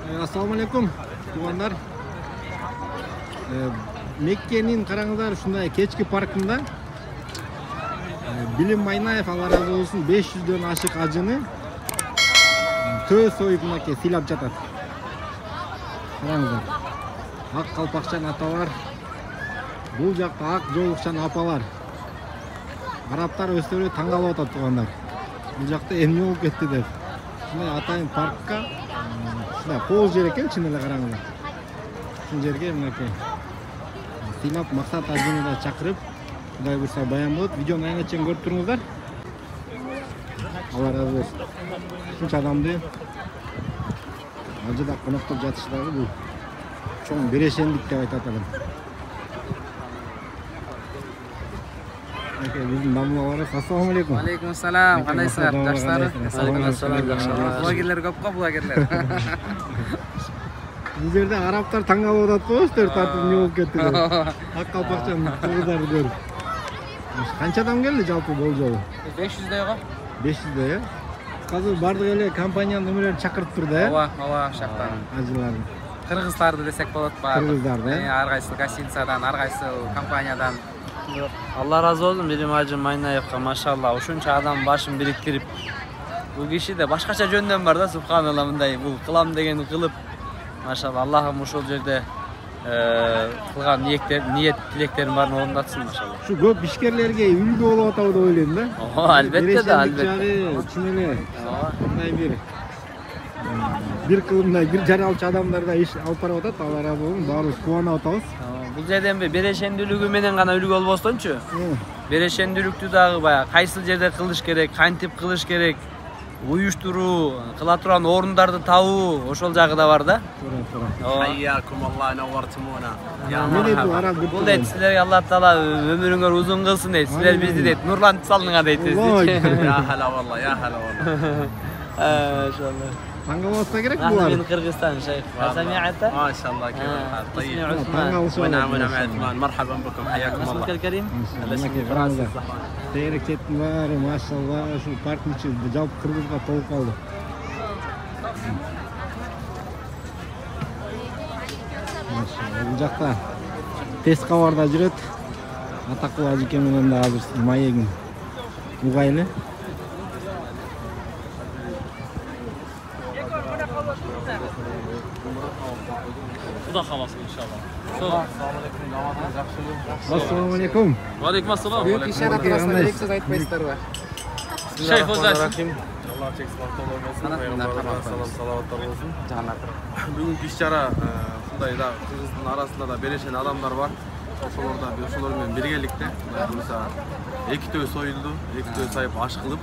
Assalamu alaikum tuğanlar. Mekke'nin karаңыздар ушундай кечки паркында Билим Майнаев Allah razı olsun 500'дөн ашык ажыны төө союп мынакей сыйлап жатат. Караңыздар. Ак калпакчан аталар. Бул жакта ак жолукчан апалар. Арабтар өздөрү таң калып атат тугандар. Бул жакта эмне болуп кетти деп. Ушундай атайын паркка ушундай кол жер экен, чын эле караңыздар. Ушул жерге мынакей сыйлап максат ажыны да чакырып, Кудай буйрса баян болот. Видеону аянга чейин көрүп туруңуздар. Allah razı olsun. Ушунча адамды ажыда коноктоп жатыштагы бул чоң берешендик деп айтат адам. Bizim damlaları. Assalamu alaikum. Aleyküm selam. Kanaysızlar? Жаштар? Aleyküm selam. Блогерлер көп қой, блогерлер. Bu жерде арабтар таң калып атат го, өздөрү тартып эмне болуп кетти деп. Ак калпакчан кыздарды көрүп. Канча адам келди жалпы бул жолу? 500'дөй го. 500'дөй, э? Азыр бардык эле компаниянын өмүрлөрүн чакырып турду, э? Ооба, шактан. Ажыларды. Кыргыздарды десек болот ба? Кыргыздарды, э? Ар кайсы гостиницадан, ар кайсы компаниядан. Allah razı olsun Bilim Hacı Maynayev'ga maşallah uşuncha adam başın biriktirip bu kişi de başkaça yönden var da subhanallah mınday bu kılam degeni kılıp maşallah Allah'ım uşul yerde kılgan niyet tileklerin barını orundatsın maşallah. Şu көп ишкерлерге үлгү болуп атабы деп ойлойм да. Albatta da albatta. Чын эле. Мындай бир кылымдай бир жаралчы адамдарга иш алып барып атат. Allah razı olsun. Баарыбыз кубанып атабыз. Bu жерден берешендүүлүгү менен гана үлгү болбостончу. Берешендүүлүктү дагы баягы кайсыл жерде кылыш керек, кантип кылыш керек, уюштуруу, кыла турган орундарды табуу, ошол жагы да бар да. Hayyakum Allah nawwartumuna. Бул дейт силерге Алла Таала өмүрүңөр узун кылсын дейт. Силер бизди дейт нурлантып салдыңар дейт. Ya hala vallahi, ya hala vallahi. Maşallah. Taң калып атса керек نحن булар. من قرغيزستان شيخ. سمعت؟ ما شاء الله كيف الحال طيب. ونعم عثمان مرحبا بكم حياكم الله. اسمك الكريم؟ Тегерек четтин баары машалла ушул парктын ичи жалпы кыргызга толуп калды. Бул жакта тез кабарда жүрөт. Атактуу ажыке менен да азыр маегин угайлы. Xudo xolasa inshaalloh. Assalomu alaykum. Va alaykum assalom. Büyük işaret arasında bir söz aytmayızlar mı? Şeyh Ho'zat. Allah çek sağlıklı olsun. Peygamberimize salam salavatlar olsun. Canlardır. Bugünkü iş-çara ушундай да кыргыздын арасында да берешен адамдар бар. Ошолор менен биргеликте буюрса эки төө союлду, эки төө сайып аш кылып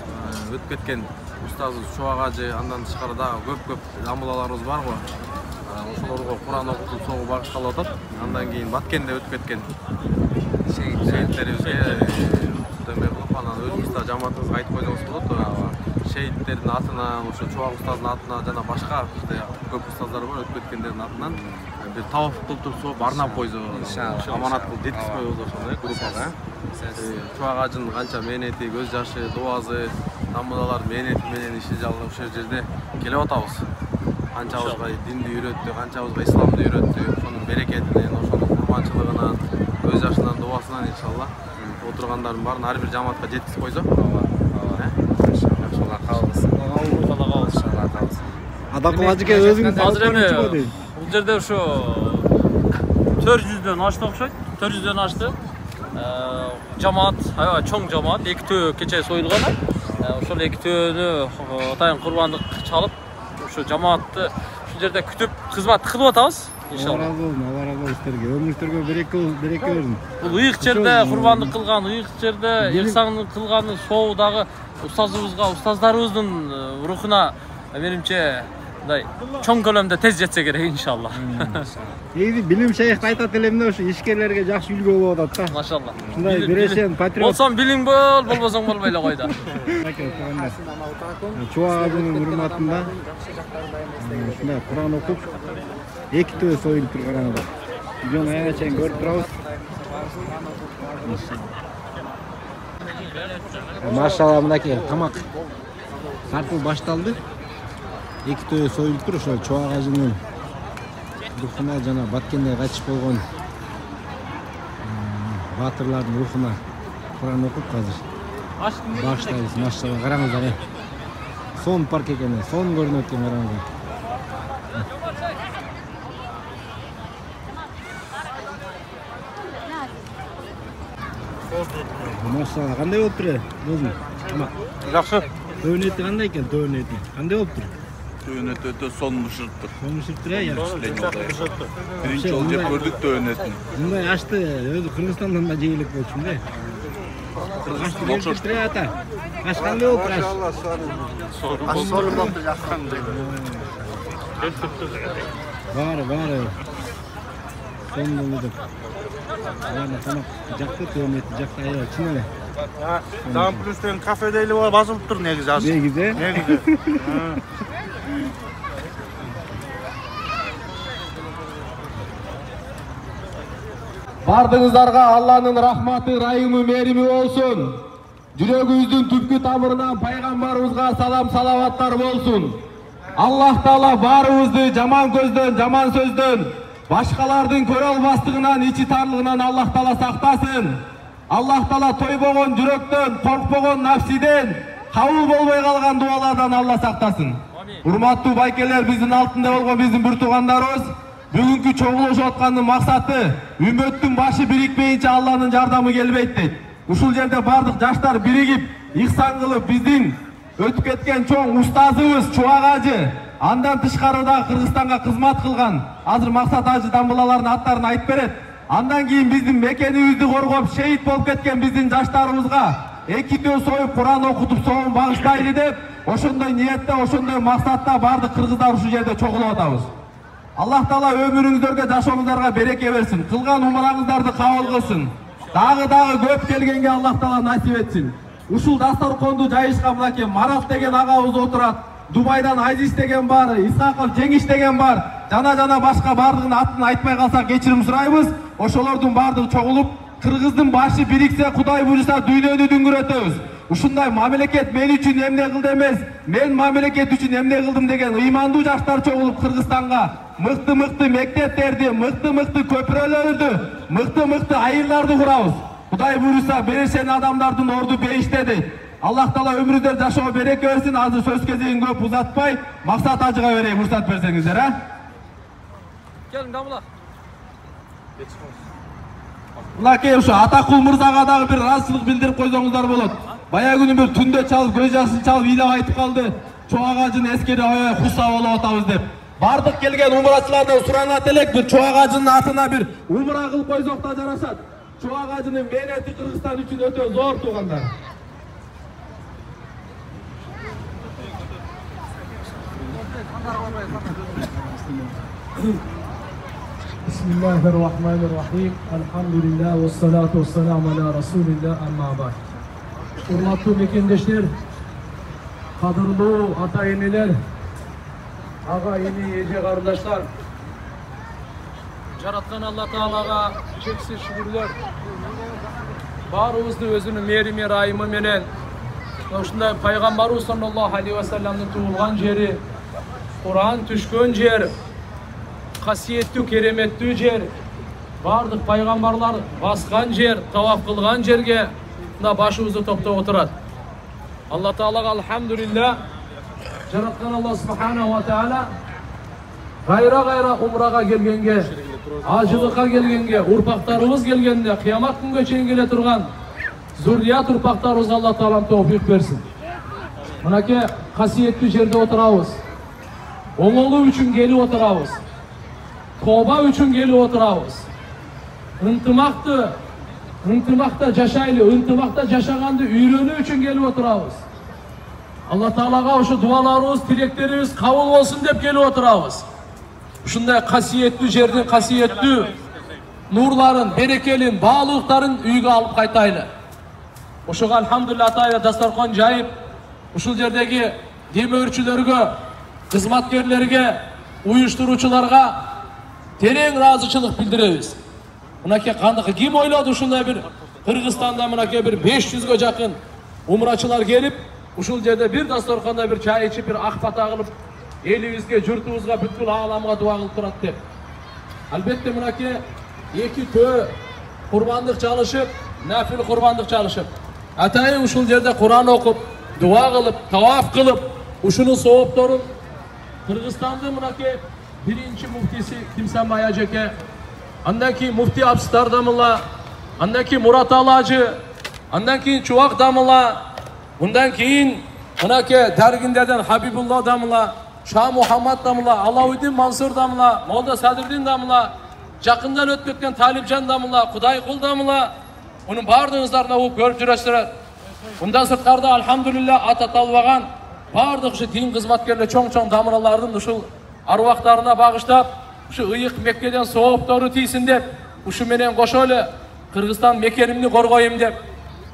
өтүп кеткен устазыбыз Чубак ажы, андан тышкары дагы көп дамылаларыбыз бар го. Ошолорго Кур'ан окутуп согуу багышталып атат. Андан кийин Баткенде өтүп кеткен шейиттерибизге деме кылып анан өзүбүз да жамаатыбызга айтып койсоңуз болот. Шейиттердин атынан, ошо Чубак устаздын атынан жана башка көп устаздар бар өтүп кеткендердин атынан бир таваф кылып туруп арнап койсоңуз, аманат кылып жеткизип коебуз ошону группага. Чубак ажынын канча мээнети, көз жашы, дуазы, дамылалар мээнети менен иши жагы ошол жерде келип атабыз. Канчабызга динди үйрөттү, канчабызга исламды үйрөттү, ошонун берекетинен, ошонун курманчылыгынан, көз жашынан, дуасынан иншалла отургандардын баарын ар бир жамаатка жеткизип койсо. Inşallah kalmasın. Атактуу ажыке өзүңүз Азыр эми бул жерде ошо 400дөн ашты окшойт. 400дөн ашты. Жамаат, аябай чоң жамаат, эки төө кече союлган. Ошол эки төөнү атайын курбандык чалып, ошо жамаатты ушул жерде күтүп, кызмат кылып атабыз. Allah razı olsun sizlerge. Ömürlüklerge bereke versin. Бул ыйык жерде курбандык кылган, ыйык жерде ихсандык кылганы соо дагы устазыбызга, устаздарыбыздын рухуна менимче мындай чоң көлөмдө тез жетсе керек иншалла. Билим шейх айтат элемде ошо ишкерлерге жакшы үлгү болуп атат да. Машалла. Ушундай берешен патриот. Болсоң билиң бол, болбосоң болбой эле кой да. Чубак ажынын урматында ушундай Кур'ан окуп эки төө союлуп турган да. Видеону аянга чейин көрүп турабыз. Машалла мынакей тамак тартуу башталды. Эки төө союлуп тур ошо Чубак ажынын рухуна жана баткенде кайтыш болгон баатырлардын рухуна Кур'ан окуп азыр багыштайбыз. Машалла, караңыздар. Сон парк экен, сон көрүнөт экен, караңыздар. Машалла, кандай болуп тур? Досум. Жакшы. Төбөн эти кандай экен, төбөн эти? Кандай болуп тур? Төбөн эти өтө сонун бышырыптыр. Комушуп тур я. Биринчи жолу жеп көрдүк төбөн этин. Мындай ашты өзү Кыргызстандан да жей элек болчумун да. Ашты окшош тур ата. Аш кандай болуп тур? Сонун болуптур, жакшы. Баары. Сонун болду. Баары тамак жакты, төбөн эти жакты аябай чын эле. Дан плюстен кафе дейли басылып тур негизи азыр. Негизи? Негизи. Бардыңыздарга Алланын рахматы, райымы, мерими болсун. Жүрөгүбүздүн түпкү тамырынан пайгамбарыбызга салам салаваттар болсун. Аллах Таала баарыбызды жаман көздөн, жаман сөздөн, башкалардын көрө албастыгынан, ичи тарлыгынан Аллах Таала сактасын. Аллах Таала тойбогон жүрөктөн, коркпогон нафсиден, кабыл болбой калган дуалардан Алла сактасын. Урматтуу байкелер, биздин алтында болгон биздин бир туугандарыбыз бүгүнкү чогулушуп аткандын максаты үммөттүн башы бирикпейинче Алланын жардамы келбейт дейт. Ушул жерде бардык жаштар биригип, ихсан кылып биздин өтүп кеткен чоң устазыбыз Чубак ажы, андан тышкары да Кыргызстанга кызмат кылган азыр Максат ажы дамбылалардын аттарын айтып берет. Андан кийин биздин мекенибизди коргоп шейит болуп кеткен биздин жаштарыбызга экитөө союп Кур'ан окутуп соомун багыштайлы деп, ошондой ниетте, ошондой максатта бардык кыргыздар ушул жерде чогулуп атабыз. Аллах Таала өмүрүңүздөргө, жашооңуздарга береке берсин. Кылган умараңыздарды кабыл кылсын. Дагы көп келгенге Аллах Таала насип этсин. Ушул дасторконду жайышкан мынакей Марат деген агабыз отурат. Дубайдан Азиз деген бар, Исаков Жеңиш деген бар. Жана башка бардыгынын атын айтпай калсак кечирим сурайбыз. Ошолордун бардыгы чогулуп, Кыргыздын башы бириксе, Кудай буйруса дүйнөнү дүңгүрөтөбүз. Ушундай мамлекет мен үчүн эмне кылды эмес, мен мамлекет үчүн эмне кылдым деген ыймандуу жаштар чогулуп Кыргызстанга мыкты мектептерди, мыкты көпүрөлөрдү, мыкты айылдарды курабыз. Кудай буйруса беришен адамдардын орду бейиште дейт. Аллах Таала өмүрүңүздөргө жашоо береке берсин. Азыр сөз кезегин көп узатпай, Максат ажыга берейин, уруксат берсеңиздер, а? Келиң дамла. Мынакей ушу Атакул мырзага дагы бир ыраазычылык билдирип койсоңуздар болот. Бая күнү бир түндө чалып, көз жашын чалып ыйлап айтып калды. Чубак ажыны эскерип аябай курса болуп атабыз деп. Бардык келген умрачылардан суранат элек, бир Чубак ажынын атына бир умра кылып койсок да жарашат. Чубак ажынын мээнети Кыргызстан үчүн өтө зор, туугандар. Bismillahirrahmanirrahim. Elhamdülillah ve salatu ve selamu ala Resulillah, amma ba'd. Hurmatlı mekendeşler, kadırlı ata eneler, ağa eni ece kardeşler, Jaratkan Allah Taala'ga çeksiz şükürler. Barımızdı özünün merimi rayımı menen, ошундай пайгамбарыбыз sallallahu aleyhi ve sellem'in tuğulgan jeri, Kur'an түшкөн жер, касиеттүү кереметтүү жер, бардык пайгамбарлар баскан жер, таваф кылган жерге да башыбызды топтоп отурат. Алла Таалага алхамдулилlah, жараткан Алла субханаху ва таала гайра умрага келгенге, ажылыкка келгенге, урпактарыбыз келгенде, кыямат күнгө чейин келе турган зуррият урпактарыбызга Алла Таала товфик берсин. Мынакей касиеттүү жерде отурабыз. Оңолуу үчүн келип отурабыз. Тоба үчүн келип отурабыз. Ынтымакта жашайлы, ынтымакта жашаганды үйрөнүү үчүн келип отурабыз. Алла Таалага ошо дуаларыбыз, тилектерибиз кабыл болсун деп келип отурабыз. Ушундай касиеттүү жердин касиеттүү нурларын, берекелин, баалуулуктарын үйгө алып кайтайлы. Ошого алхамдулилlah атайла дасторкон жайып, ушул жердеги демөөрчүлөргө, кызматкерлерге, уюштуруучуларга терең ыраазычылык билдиребиз. Мынакей кандыкы ким ойлоду ушундай бир Кыргызстанда мынакей бир 500гө жакын умрачылар келип, ушул жерде бир дасторконда бир чай ичип, бир ак бата кылып, элибизге, журтубузга, бүткүл ааламга дуа кылып турат деп. Albatta mınaki iki tö qurbonlik chalishib, nafil qurbonlik chalishib. Atayin uşul yerde Kur'an okup, dua kılıp, tavaf kılıp, uşunun soğuptorun Kırgızistan'da mınaki birinci muftisi Timsan Mayaceke, andaki mufti Abstar damıla, andaki Murat Alacı, andaki Çuvak damıla, bundan keyin mınaki dergindeden Habibullah damıla, Şah Muhammed damıla, Alavuddin Mansur damıla, Molda Sadruddin damıla, Jakından ötüp ketken Talipcan damıla, Kudayqul damıla, bunun bardığınızlarına okup görüp жүрөсүлөр. Bundan sırtkarda alhamdülillah ata talvagan bardıq şu din kızmatkerle çoğ damıralarının uşul arvaqlarına bağıştap, şu ıyık Mekke'den soğup doğru tiysin dep, uşu menen koşoylu Kırgızstan mekenimni korgoyum dep.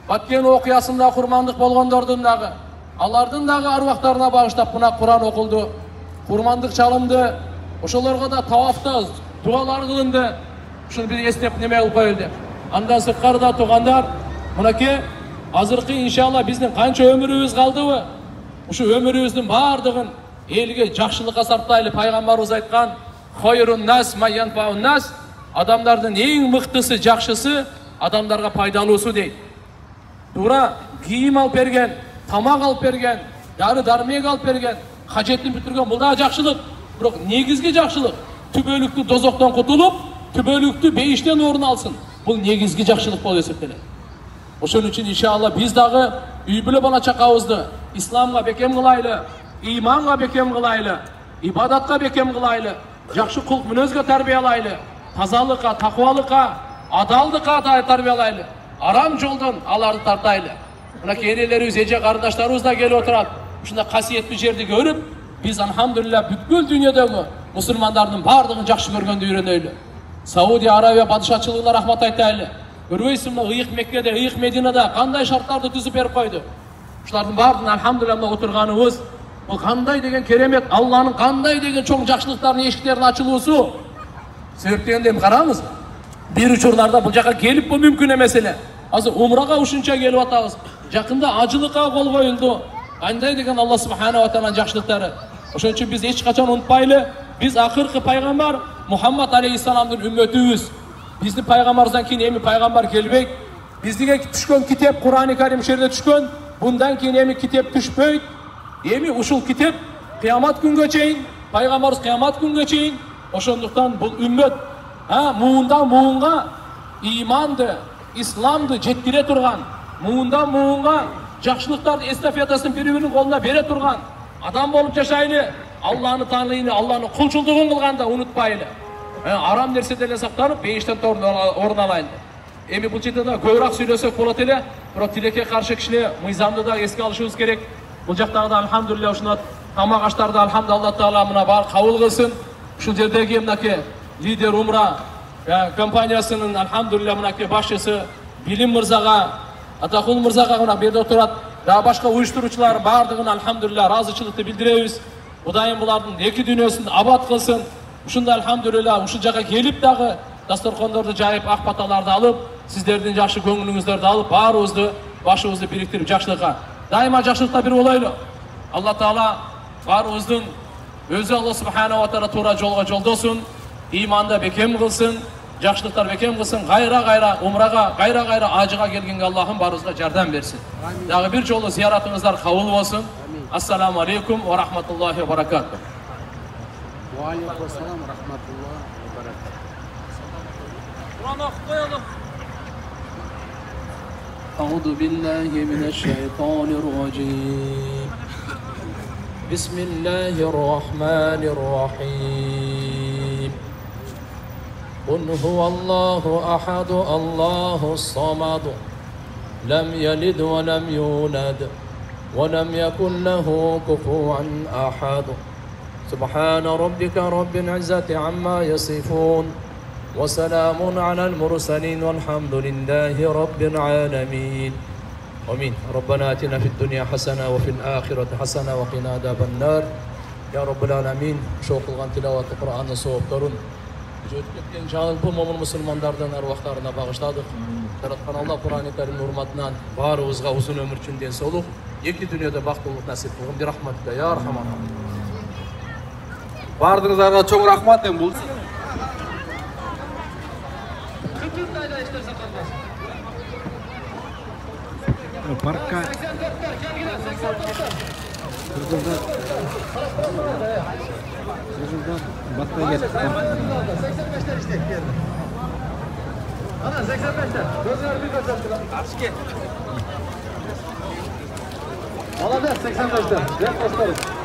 Batken okuyasında kurmandık bolgondordun dağı, alardın dağı arvaqlarına bağıştap buna Kur'an okuldu, kurmandık çalındı, uşolarga da tavafta dualar kılındı. Şunu bir esnep neme kılıp koyuldu. Andan sırtkarda tuğandar, mınaki azırkı inşallah bizden kança ömürübüz kaldıbı? Uşu ömürübüzdün bardığın elge jakşılıkka sarptaylı Paygambarımız aytkan "Hayrun nas man yanfa'un nas", adamlardan en mıktısı, jakşısı adamlarga paydalууsu deydi. Тура кийим алып берген, тамак алып берген, дары дармек алып берген, кажетін бүтүргөн бул да жакшылык. Бирок негизги жакшылык түбөлүктүү дозоктон кутулуп, түбөлүктүү бейиштен орун алсын. Бул негизги жакшылык болуп эсептелет. Ошон үчүн иншалла биз дагы үй бүлө бала чакабызды исламга бекем кылайлы, иманга бекем кылайлы, ибадатка бекем кылайлы, жакшы кулк мүнөзгө тарбиялайлы, тазалыкка, такыбалыкка, адалдыкка тарбиялайлы. Aram жолдон аларды тартайлы. Мына кенелерибиз, эже карындаштарыбыз да келип отурат. Ушундай касиеттүү жерди көрүп, биз алхамдулилля бүткүл дүйнөдөгү мусулмандардын бардыгын жакшы көргөндү үйрөнөйлү. Саудия Арабия падышачылыгына рахмат айтайлы. Көрбөйсүң мына ыйык Меккеде, ыйык Мединада кандай шарттарды түзүп берип койду. Ушулардын бардыгын алхамдулилля мына отурганыбыз, бул кандай деген керемет, Алланын кандай деген чоң жакшылыктарынын эшиктерин ачылуусу. Себептегенде караңыз. Bir uçurlarda bu jaka gelip bu mümkün mesele. Azı umraga uşunça gelip atağız. Jakında acılıkka kol koyuldu. Kanday degen Allah subhanahu wa ta'ala jakşılıkları. Oşun için biz hiç kaçan unutmaylı. Biz akırkı paygambar Muhammed aleyhisselam'ın ümmetiyiz. Bizni paygambardan keyin emi paygambar gelbek. Bizdige düşkön kitap Kur'an-ı Kerim şeride düşkön. Bundan keyin emi kitap düşpeyt. Emi uşul kitap kıyamet günge çeyin. Paygambarız kıyamet günge çeyin. Oşunduktan bu ümmet muğundan muğunga imandı, İslamdı jettire turgan, muğundan muğunga jakşılıklar estafetaсын bir-birinin koluna bere turgan adam bolup jaşaylı, Allah'ını tanıyını, Allah'ını kulçulduğun kılganda unutmaylı. Aram nerselerle saklanıp beyişten orun alaylı. Emi bu жерде көбүрөөк сүйлөсөк болот эле, бирок тилекке каршы кишилер мыйзамды да эске алышыбыз керек. Бул жактагы да алхамдулилля ушуна тамак аштарды алхамдулилла Алла таала мына бар кабыл кылсын. Ушул жердеги мынакей Lider Umra kompaniyasının alhamdülillah mınaki başçısı Bilim Mırzaga, Atakul Mırzaga mına berde oturat. Daha başka uyuşturucular bardığını alhamdülillah razıçılıkta bildireyiz. Udayın bulardın iki dünyasını abat kılsın. Uşunda alhamdülillah uşun jaga gelip dağı dastorkondordu jayıp akpatalarda alıp, sizlerden jakşı көңүлүңүздөрдү alıp, barыбызды, başыбызды biriktirip jakşılıkka. Daima jakşılıkta bir olaylı. Allah Taala barыбыздын özü Allah subhanahu wa ta'ala to'ra jolga joldosun. İmanda bekem kılsın, jakşılıklar bekem kılsın, gayra umraga, gayra acıga gelgenge Allah'ın barızga yardım versin. Dağı bir jolu ziyaratınızlar kabul olsun. Assalamu aleykum ve rahmetullahi ve berekatuhu. Ve aleykümselam ve rahmetullahi ve berekatuhu. Kur'an okuyup koyalım. Euzu billahi mineşşeytanirracim. Bismillahirrahmanirrahim. قل هو الله أحد الله الصمد لم يلد ولم يولد ولم يكن له كفوا أحد سبحان ربك رب العزة عما يصفون وسلام على المرسلين والحمد لله رب العالمين آمين. ربنا آتنا في الدنيا حسنة وفي الآخرة حسنة وقنا عذاب النار يا رب العالمين. Şu okulan tilavat Kur'an'ın soğuklarını ötüp ketken жалпы момун мусулмандардын арвактарына багыштадык. Жараткан Алла Кур'ан-ы Керимдин урматынан баарыбызга узун өмүр үчүн ден соолук, эки дүйнөдө бактылык насип кылгын. Би рахматка я архаман. Бардыңыздарга чоң рахмат. Бул Parkka Kırgızlar batta ketip Ana 85'ler. Gözler bir kaçırdılar. Maladet 85'ler. Ben başlarım.